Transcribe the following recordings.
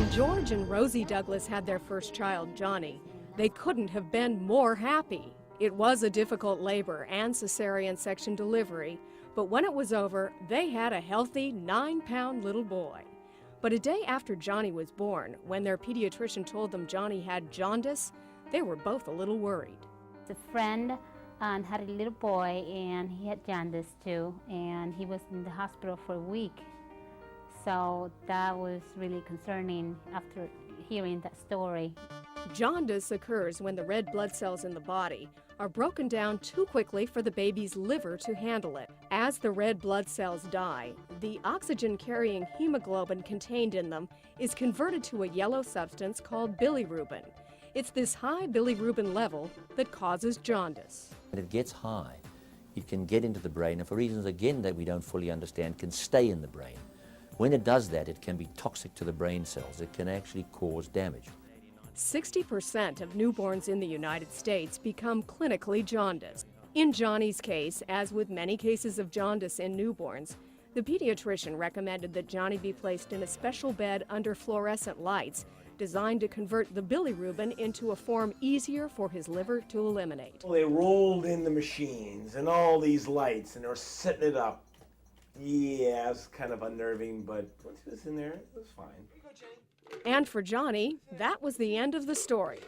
When George and Rosie Douglas had their first child, Johnny, they couldn't have been more happy. It was a difficult labor and cesarean section delivery, but when it was over, they had a healthy 9-pound little boy. But a day after Johnny was born, when their pediatrician told them Johnny had jaundice, they were both a little worried. A friend had a little boy, and he had jaundice too, and he was in the hospital for a week. So that was really concerning after hearing that story. Jaundice occurs when the red blood cells in the body are broken down too quickly for the baby's liver to handle it. As the red blood cells die, the oxygen-carrying hemoglobin contained in them is converted to a yellow substance called bilirubin. It's this high bilirubin level that causes jaundice. When it gets high, it can get into the brain, and for reasons, again, that we don't fully understand, can stay in the brain. When it does that, it can be toxic to the brain cells. It can actually cause damage. 60% of newborns in the United States become clinically jaundiced. In Johnny's case, as with many cases of jaundice in newborns, the pediatrician recommended that Johnny be placed in a special bed under fluorescent lights designed to convert the bilirubin into a form easier for his liver to eliminate. Well, they rolled in the machines and all these lights, and they were setting it up. Yeah, it's kind of unnerving, but once he was in there, it was fine. And for Johnny, that was the end of the story.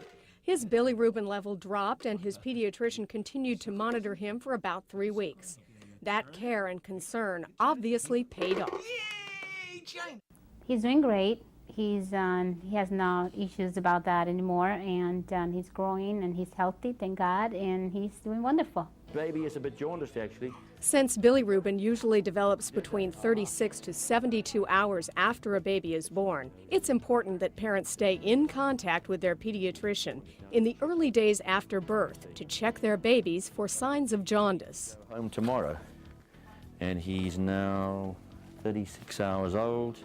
His bilirubin level dropped, and his pediatrician continued to monitor him for about 3 weeks. That care and concern obviously paid off. He's doing great. He has no issues about that anymore, and he's growing, and he's healthy, thank God, and he's doing wonderful. Baby is a bit jaundiced, actually. Since bilirubin usually develops between 36 to 72 hours after a baby is born, it's important that parents stay in contact with their pediatrician in the early days after birth to check their babies for signs of jaundice. Home tomorrow, and he's now 36 hours old.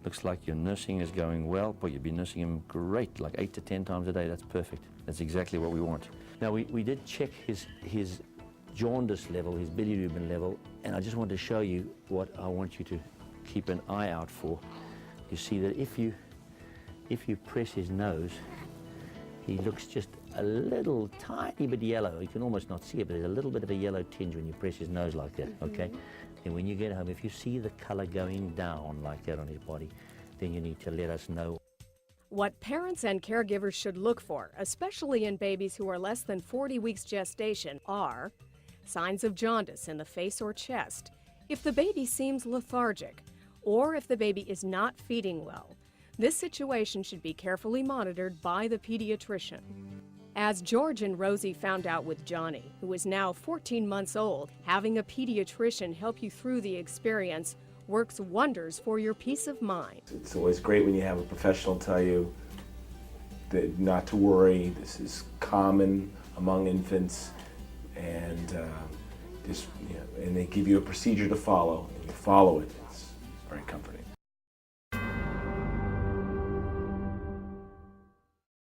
Looks like your nursing is going well, but you've been nursing him great, like 8 to 10 times a day. That's perfect. That's exactly what we want. Now, we did check his jaundice level, his bilirubin level, and I just wanted to show you what I want you to keep an eye out for. You see that if you press his nose, he looks just a little tiny bit yellow. You can almost not see it, but there's a little bit of a yellow tinge when you press his nose like that, okay? And when you get home, if you see the color going down like that on his body, then you need to let us know. What parents and caregivers should look for, especially in babies who are less than 40 weeks gestation, are signs of jaundice in the face or chest, if the baby seems lethargic, or if the baby is not feeding well. This situation should be carefully monitored by the pediatrician. As George and Rosie found out with Johnny, who is now 14 months old, having a pediatrician help you through the experience works wonders for your peace of mind. It's always great when you have a professional tell you that not to worry. This is common among infants, and and they give you a procedure to follow, and you follow it. It's very comforting.